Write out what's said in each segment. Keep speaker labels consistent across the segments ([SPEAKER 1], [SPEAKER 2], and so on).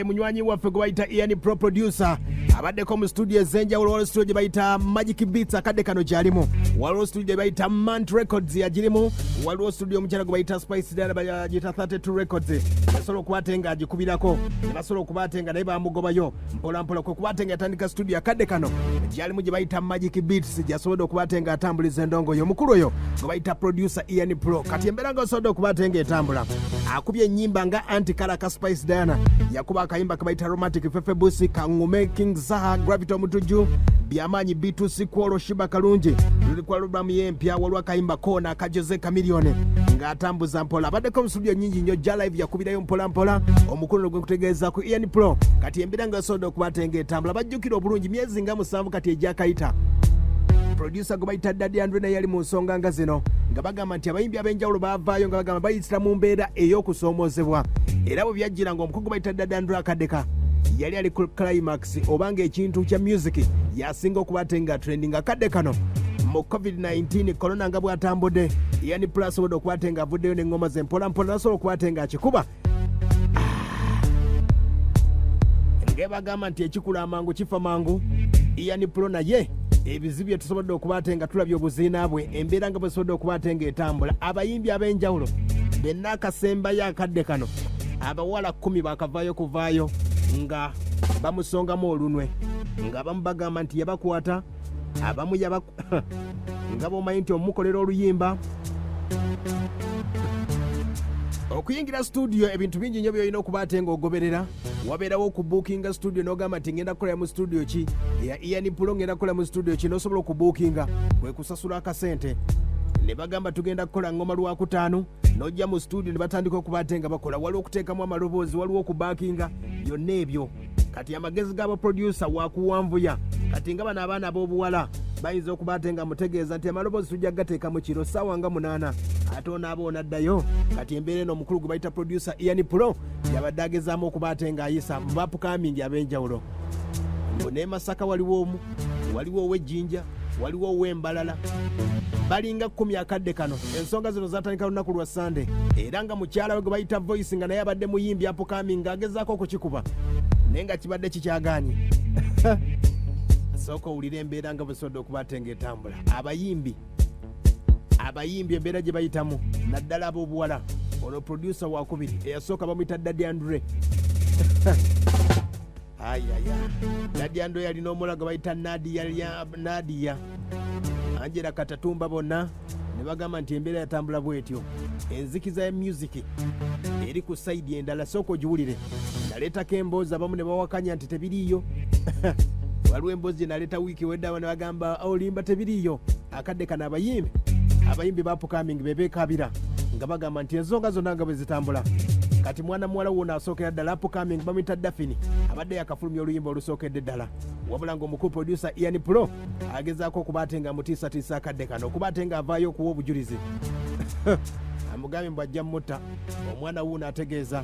[SPEAKER 1] Munywanyi waffe gwe bayita Ian Pro Producer abaddeko mu studio ezenjawulo. Waliwo studio gye bayita Magic Beats akadde kano gyalimu, waliwo studio gye bayita Mant Records yagirimu, waliwo studio omukyala gwe bayita Spice Dada bagiyita 32 Records yasobola okuba ate nga agikubirako, yasobola okuba ate nga naye bamugobayo mpola mpola kwe kuba ate nga yatandika studio akadde kano gyalimu gye bayita Magic Beats gyasobodde okuba ate nga atambuliza endongo yo. Omukulu oyo gwe bayita Producer Ian Pro kati embeera nga osobodde okuba ate nga etambula akubye ennyimba nga Anti-Kala ka Spice Diana, yakuba akayimba kabayita Romantic Fefe Busi, Kangume, King Zaha, Gravity Omutuju, Byamaanyi B2C Kwolo, Shiba Kalungi, lulikuwa lubamu yempya, waliwo akayimba Kona ka Jose Chameleone nga atambuza mpola. Abaddeko mu studio nnyingi nnyo, ja live yakubirayo mpola mpola. Omukulu gwe kutegeeza ku Ian Pro kati embeera nga esobodde okuba ate nga etambula. Bajjukira obulungi myezi nga 7 kati egyakayita. Producer gwe bayita Daddy Andre naye yali mu nsonga nga zino nga bagamba nti abayimbi ab'enjawulo baavaayo nga bagamba bayitira mu mbeera ey'okusoomoozebwa, era bwe byajjira nga omukugu bayita Daddy Andre akadeka yali ali ku climax obanga ekintu kya music yasinga okuba ate nga trending akadde kano mu COVID-19 corona nga bw'atambudde. Ian Pro asobodde okuba ate nga avuddeyo n'engoma ze mpola mpola, nasobola okuba ate nga akikuba ng'ebagamba nti ekikula amangu kifa mangu. Ian Pro naye ebizibu bye tusobodde okuba ate nga tulabye obuziina bwe, embeera nga bwesobodde okuba ate nga etambula. Abayimbi ab'enjawulo benna akasembayo akadde kano abawala 10 bakavaayo kuvaayo nga bamusongamu olunwe, nga abamu bagamba nti yabakwata, abamu nga b'omanyi nti omukolera oluyimba. Okuyingira studio ebintu bingi nnyo byolina okuba ate ng'ogoberera. Wabeerawo okubuukinga studio n'ogamba nti ngenda kukolera mu studio ki eya Ian Pro, ngenda kukolera mu studio ki, n'osobola okubuukinga kwe kusasula akasente. Ne bagamba tugenda kukola ngoma Lwakutaano, n'ojja mu studio ne batandika okuba ate nga bakola. Waliwo okuteekamu amaloboozi, waliwo okubaakinga, byonna ebyo kati amagezi g'aba producer waakuwanvuya. Kati nga bano abaana ab'obuwala bayinza okuba ate nga mutegeeza nti amaloboozi tujja gateeka mu kiro ssaawa nga 8 ate onaaba onaddayo. Kati embeera eno omukulu gwe bayita Producer Ian Pro yabadde agezaamu okuba ate ng'ayisa mu bapukaamingi ab'enjawulo. Ne Masaka waliwo omu, waliwo ow'Ejjinja, waliwo ow'Embalala, balinga 10 akadde kano. Ensonga zino zatandika lunaku lwa Sunday, era nga mukyala we gwe bayita Voice nga naye abadde muyimbi apukaamingi agezaako okukikuba naye nga kibadde kikyagaanye. Sooka owulira embeera nga busobodde okuba ate ng'etambula. Abayimbi embeera gye bayitamu naddala ab'obuwala. Ono producer wakubiri eyasooka bamuyita Daddy Andre. Ayaya, Daddy Andre yalina omulala gwe bayita Nadia Angela Katatumba, bonna ne bagamba nti embeera yatambula bwetyo. Enzikiza ya music eri ku side endala, sooka ogiwulire. Naleetako emboozi, abamu ne bawakanya nti tebiriiyo. Waliwo emboozi naleeta wiiki wedda ne bagamba olimba tebiriiyo. Akadde kana abayimbi bapukaamingi bebeekabira nga bagamba nti ensonga zonna nga bwe zitambula. Kati mwana muwala wona asookera ddala apukaamingi bamuyita Daphne abadde yakafulumya oluyimba olusookedde ddala. Wabula ng'omukulu producer Ian Pro agezaako okuba ate nga mutiisatiisa akadde kano okuba ate nga avaayo okuwa obujulizi. Amugambye bw'ajja mutta omwana wuuno ategeeza.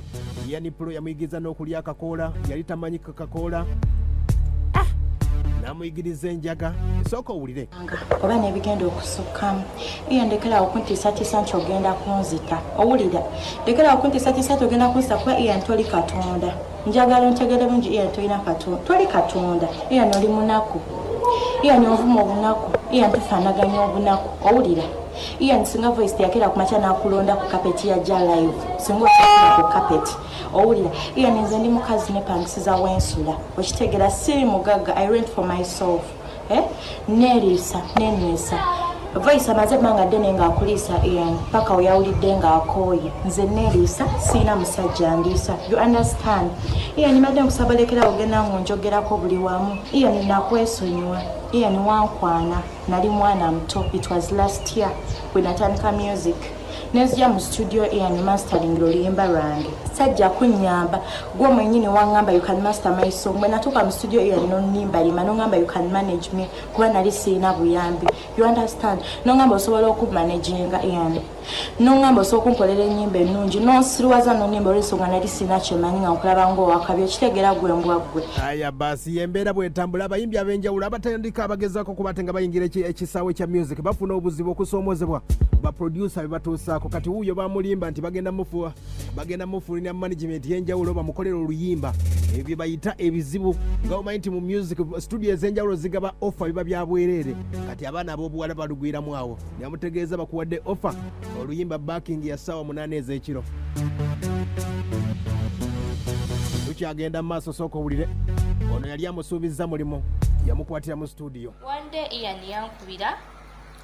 [SPEAKER 1] Ian Pro yamuyigiza n'okulya akakoola, yali tamanyi kakakoola, namuyigiriza enjaga. Esooka owulire
[SPEAKER 2] oba n'ebigenda okusukkamu. Iyo ndekera okuntiisatiisa nti ogenda kunzita. Owulira, ndekera okuntiisatiisa nti ogenda kunzita kuba Ian toli Katonda. Njagala ontegere bungi Ian tolina Katonda, toli Katonda. Ian oli munaku, Ian ovuma obunaku, Ian tufaanaganya obunaku. Owulira, Ian singa Voice yakera ku makya n'akulonda ku kapeti ya ja live, singa okyakira ku kapeti. Owulira, Ian nze ndi mukazi ne pangisiza wensula, okitegera siri mugagga. I rent for myself. Nerisa nenwesa Voice amaze manga ddene nga akulisa Ian paka oyawulidde nga akooye. Nze nerisa sina musajja ndiisa. You understand? Ian madde nkusabalekera ogenda ngonjogerako buli wamu. Ian nakwesonyiwa. Ian wankwana, nali mwana muto. It was last year when natandika music. Nezja mu studio Ian mastering oluyimba lwange. Sajja kunnyamba gwe mwennyini wangamba you can master my song. When natuuka mu studio Ian n'onnimba lima n'ongamba you can manage me kuba nali siina buyambi. You understand? N'ongamba osobola okumanaginga Ian. N'ongamba osobola okunkolera ennyimba ennungi n'onsiriwaza n'onnimba olw'ensonga nali siina kyemanyi nga nkulaba ng'owakabi. Okitegeera gwe mbwa gwe.
[SPEAKER 1] Aya basi embeera bw'etambula. Abayimbi ab'enjawulo abatandika abagezaako okuba ate nga bayingira ekisaawe kya music bafuna obuzibu okusoomoozebwa ba producer be batuusaako. Kati wuuyo bamulimba nti bagenda mufuulina mulina management y'enjawulo bamukolera oluyimba ebyo bayita ebizibu nga omanyi nti mu music studio ez'enjawulo zigaba offer biba bya bwereere kati abaana ab'obuwala balugwiramu awo nebamutegeeza bakuwadde offer oluyimba backing ya ssaawa 8 ez'ekiro. Tukyagenda mu maaso sooka owulire ono yali amusuubizza mulimu yamukwatira mu studio.
[SPEAKER 3] One day Ian yankubira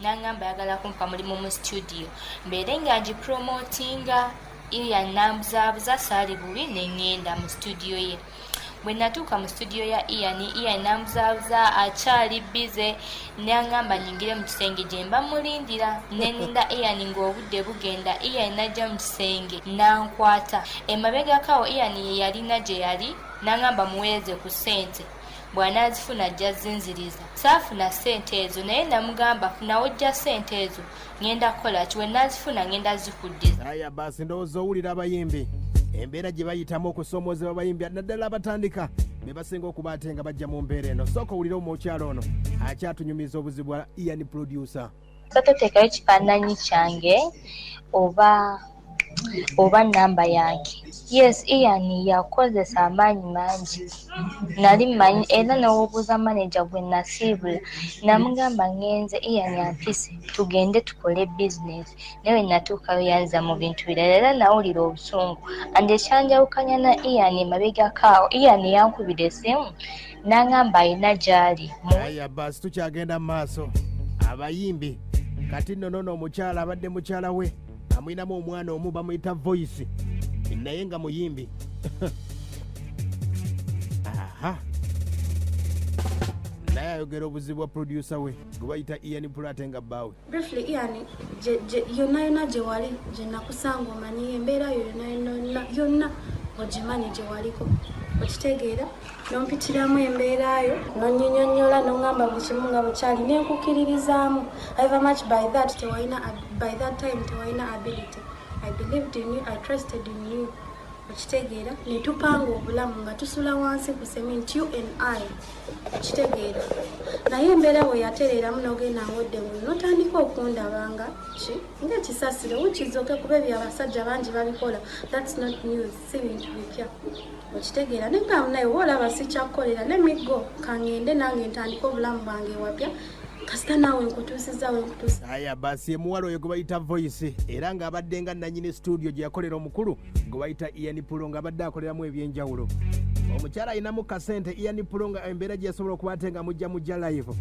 [SPEAKER 3] n'angamba ayagala kumpa mulimu mu studio mbeere nga ngipromotinga. Ian nambuzabuza saali bubi ne ŋŋenda mu studio ye. Bwe natuuka mu studio ya Ian nambuzabuza akyali bize n'angamba nyingire mu kisenge gye mba mulindira. Neninda Ian ng'obudde bugenda. Ian najja mu kisenge n'ankwata emabegako awo Ian ye yalina gye yali n'angamba muweereze ku ssente. Bw'anaazifuna ajja zinziriza. Saafuna ssente ezo naye namugamba funawo ojja ssente ezo ngenda kukola ki, we naazifuna ngenda zikuddiza.
[SPEAKER 1] Aya basi ndowooza owulira abayimbi embeera gye bayitamu okusomoozebwa abayimbi naddala abatandika be basinga okuba ate nga bajja mu mbeera eno. Sooka owulire omukyalo ono akyatunyumiza obuzibu bwa Ian producer.
[SPEAKER 3] So toteekayo kifaananyi kyange oba namba yange. Yes, Ian yakozesa amaanyi mangi. Nali manyi era n'obuuza manager bwe nasiibula namugamba ngenze Ian ampise tugende tukole business. Nawe natuukayo yanza mu bintu birala era nawulira obusungu. Andi ekyanjawukanya na Ian emabegako awo Ian yankubira essimu n'angamba alina gy'ali.
[SPEAKER 1] Aya basi tukyagenda mu maaso. Abayimbi kati nno nono omukyala abadde mukyala we amwinamu omwana omu bamuyita Voice naye nga muyimbi. Aha. Naye ayogera obuzibu bwa producer we gwe bayita Ian Pula ate nga bbaawe.
[SPEAKER 4] Briefly Ian yonna gye wali gye nakusanga omanyi embeera yonna ogimanyi gye waliko okitegeera nompitiramu embeera yo nonyinyonnyola noŋŋamba buli kimu nga bukyali nenkukiririzaamu. However much by that time tewalina ability. I believed in you, I trusted in you. Okitegeera ne tupanga obulamu nga tusula wansi ku cement, you and I. Okitegeera naye embeera bwe yatereeramu n'ogenda ngodde buli notandika okundabanga ng'ekisasiro wukizoke kuba ebyo abasajja bangi babikola. That's not news, si bintu bipya. Okitegeera nengamu naye oba olaba sikyakkolera lemigo kangende nange ntandika obulamu bwange wapya kasita naawe nkutuusiza we nkutuusiza.
[SPEAKER 1] Aya basi emuwala oyo gwe bayita Voice era ng'abadde nga nannyini studio gye yakolera omukulu gwe bayita Ian Pulo ng'abadde akoleramu ebyenjawulo. Omukyala ayinamu kasente Ian Pulo nga embeera gye yasobola okuba ate nga mujja live.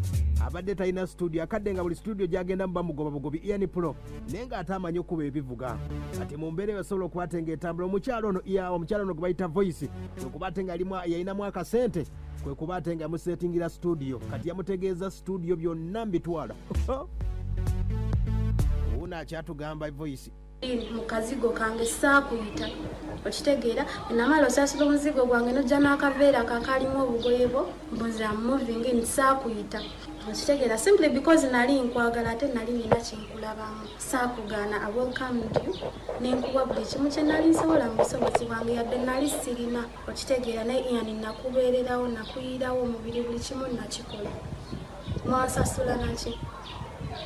[SPEAKER 1] Abadde talina studio akadde nga buli studio gy'agenda bamugoba bugobi Ian Pulo naye ng'ate amanyi okuba ebivuga. Kati mu mbeera yasobola okuba ate ng'etambula omukyala ono gwe bayita Voice kwe kuba ate nga yalinamu akasente kwe kuba ate nga musetingira studio kati yamutegeeza studio byonna mbitwala. Uuna akyatugamba Voice
[SPEAKER 4] mu kazigo kange saakuyita okitegeera namala osasula omuzigo gwange nojja n'akaveera kakalimu obugoye bwo mbuza moving in saakuyita okitegeera simply because nali nkwagala ate nali nina kyenkulabamu saakugaana I welcomed you nenkuwa buli kimu kye nali nsobola mu busobozi bwange yadde nali sirina okitegeera naye Ian nakubeererawo nakuyirawo omubiri buli kimu nakikola mwansasula naki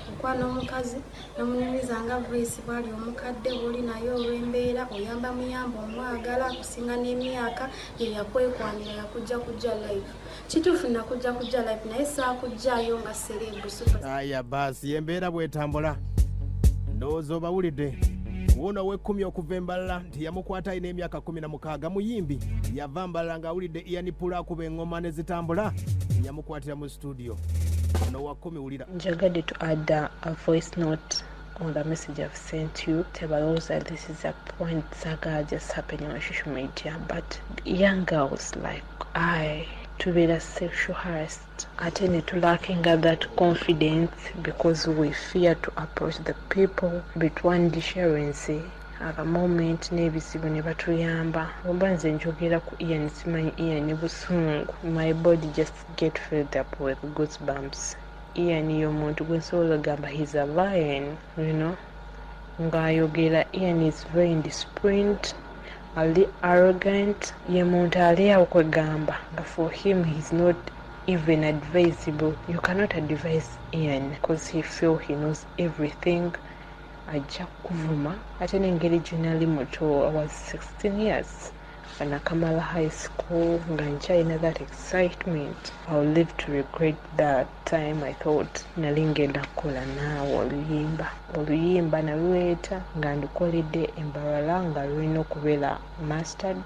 [SPEAKER 4] okwana omukazi nomunyumiza nga Voice bwali omukadde buli naye olw'embeera oyamba muyamba omwagala akusinga n'emyaka ye yakwekwanira yakujja live kituufu nakujja live naye saakujjayo nga serebu super.
[SPEAKER 1] Aya basi embeera bwetambula ndowooza obawulidde wuuno w'ekkumi okuva embalala nti yamukwata alina emyaka 16 muyimbi yava mbalala ng'awulidde Ian Pulo akuba eŋŋoma ne zitambula yamukwatira mu studio. Ono wa 10 wulira.
[SPEAKER 5] Njagadde to add a voice note on the message I've sent you. Tebaloza, this is a point saga just happening on social media, but young girls like to be sexual harassed, attended to lacking that confidence because we fear to approach the people between insurance at the moment n'ebizibu ne batuyamba. Oba nze njogera ku Ian simanyi Ian busungu, my body just get filled up with goosebumps. Ian y'omuntu gwe nsobola ogamba he's a lion, you know, ng'ayogera. Ian is very indisciplined, arrogant, ye muntu ali awo kwegamba nga for him he's not even advisable. You cannot advise Ian because he knows everything. ajja kuvuma ate n'engeri gye nali muto. I was 16 years when I Kamala High School nga nkyalina that excitement. I'll live to regret that time. I thought nali ngenda kukola naawe oluyimba nalweta nga ndukoledde embalala nga lulina okubeera mastered.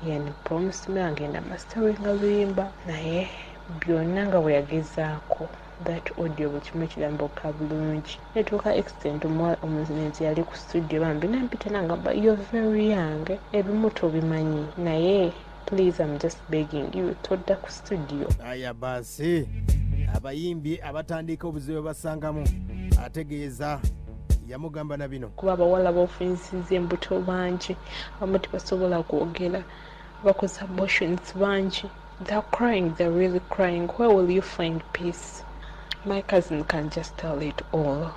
[SPEAKER 5] Yani promised me angenda mastering luyimba naye byonna nga bwe yagezaako that audio bukimu kirambuka bulungi netuuka extent omuzinezi yali ku studio bambi nampita nangamba you're very young ebimu tobimanyi naye please I'm just begging you todda ku studio.
[SPEAKER 1] Aya basi abayimbi abatandika obuzibu basangamu ategeeza yamugamba na bino
[SPEAKER 5] kuba abawala b'ofunisiza embuto bangi abamu tebasobola kwogera bakoze abortions bangi. They're crying, they're really crying. Where will you find peace? My cousin can just tell it all.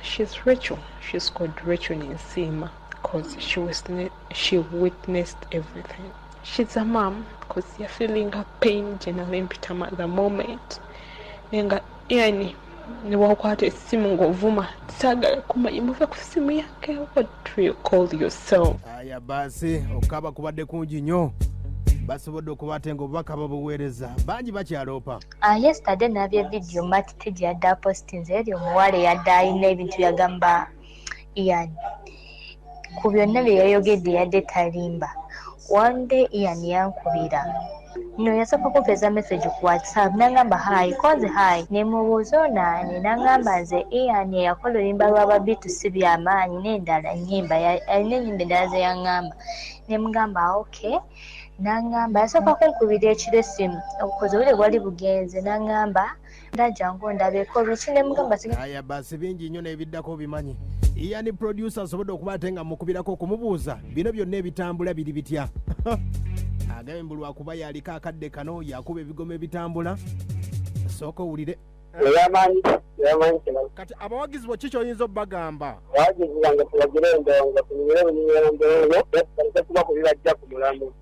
[SPEAKER 5] She's Rachel. She's called Rachel Nsima because she witnessed everything. She's a mom because you're feeling her pain generally at the moment. Nenga yani niwakwata esimu ng'ovuma tisagala kumanya muve ku simu yake. What do you call yourself?
[SPEAKER 1] Aya basi okaba kubadde kungi nnyo basobodde okubatenga obubaka babuweereza bangi bakyaloopa.
[SPEAKER 3] Yesterday nabye video matiti gyadde apostinze eri omuwala eyadde alina ebintu yagamba Ian ku byonna bye yayogedde yadde talimba. One day Ian yankubira no yasooka kumpeeza message ku WhatsApp nangamba hi konze hi nemubuuza onaani nangamba nze Ian yakola oluyimba lw'ababitu si byamaanyi n'endala alina ennyimba endala ze yaŋŋamba nemugamba okay. Nangamba yasooka kunkubira ekiro essimu obukozi obule bwali bugenze nangamba ndajangu ndabeeko biki nemugamba
[SPEAKER 1] aya basi bingi nnyo n'ebiddako obimanyi. Ian producer asobodde okuba ate nga mukubirako okumubuuza bino byonna ebitambula biri bitya. Agambye mbu lwakuba yaliko akadde kano yakuba ebigoma ebitambula sooka owulire. Kati abawagizi bo kiki oyinza obbagamba?
[SPEAKER 6] Abawagizi bange tulagire endongo tunyire obunyirondooyo baleke kuba kubibajja ku mulamu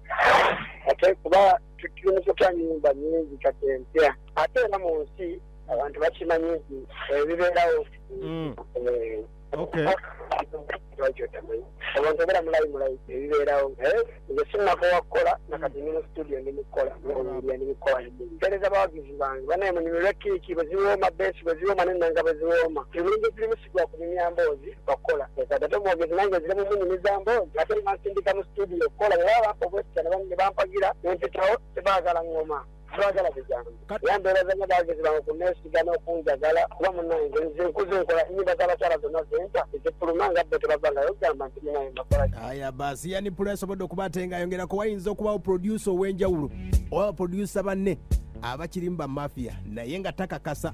[SPEAKER 6] ate kuba tukimusoka nyumba nyingi kati empya ate era mu nsi abantu bakimanyi nti ebibeerawo abantu bera mulayi ebibeerawo nze sinnakowa kukola nakati ndi mu studio ndimukola ndimikola mpereza abawagizi bange banaye munyumirwe kiiki bweziwooma besi bweziwooma nenanga bweziwooma ebulungi zirimusigwa ku mimyamboozi bakola ate omwogezi nange ziri mu munyumiza mboozi ate nimansindika mu studio kukola era bampa obwesitya ne bampagira nempitawo tebaagala ngoma twagala bigambo yambeereza n'abawagizi bange kuneesigana okunjagala kuba munange nze nkuze nkola enyimba z'abakyala zonna zenta ezifuluma nga bbe tebavangayo gamba nti ninaye mbakola.
[SPEAKER 1] Aya basi yani pula asobodde okuba ate nga ayongerako wayinza okubawo producer ow'enjawulo oba producer banne abakirimu ba mafia naye nga takakasa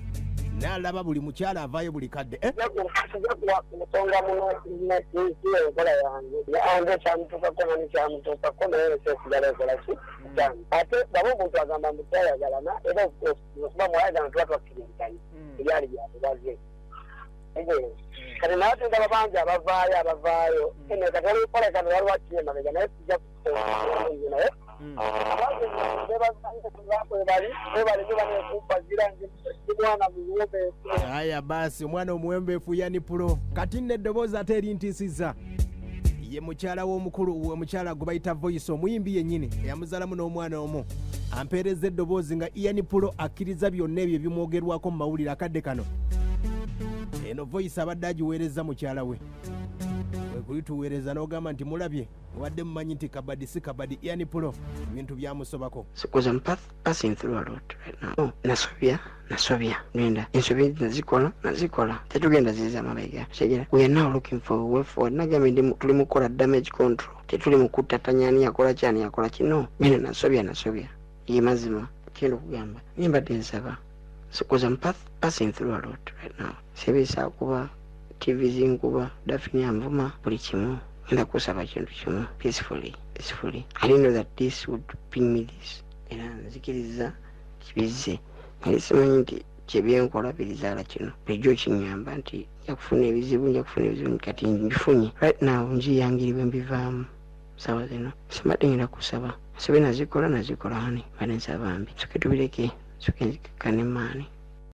[SPEAKER 1] n'alaba buli mukyala avaayo buli kadde
[SPEAKER 6] nsonga enkola yange ande kyamutuukako nani kyamutuukako naye sesigala ekola ki kyami ate baba omuntu agamba mbu twayagalana era okuba mwayagana tuba twakkiririzanya ebyali byamubaze kati naye tugaba bangi abavaayo kati olikola kati waliwo akiye emabega naye tujja kukola naye
[SPEAKER 1] aya basi omwana omuwembeefu yani pulo kati n'eddoboozi ate erintiisiza ye mukyala w'omukulu omukyala gwe bayita voice omuyimbi yennyini eyamuzaalamu n'omwana omu ampeereza eddoboozi nga Ian Pulo akkiriza byonna ebyo ebimwogerwako mu mawulire akadde kano. Eno voice abadde agiweereza mukyala we kulituweereza n'ogamba nti mulabye wadde mumanyi nti kabadi si kabadi Ian Pulo ebintu byamusobako.
[SPEAKER 7] Because I'm passing through a lot right now. Nasobya nenda ensobi nazikola tetugenda ziza mabega segera. We are now looking for a way forward. Nagambe tuli mukola damage control tetuli mukutatanyani yakola kyani yakola kino bino nasobya ye mazima kino kugamba nimbadde nsaba. Because I'm passing through a lot right now. Sebisa kuba TV zinkuba dafini amvuma buli kimu ngenda kusaba kintu kimu peacefully. I didn't know that this would bring me this. Era nzikiriza kibize nali simanyi nti kyebyenkola birizaala kino bulijjo kinyamba nti njakufuna ebizibu kati nbifunye right now njiyangirirwe mbivaamu sawa zino simadde ngenda kusaba sobe nazikola hani bane nsaba mbi soke tubireke soke nzikane maani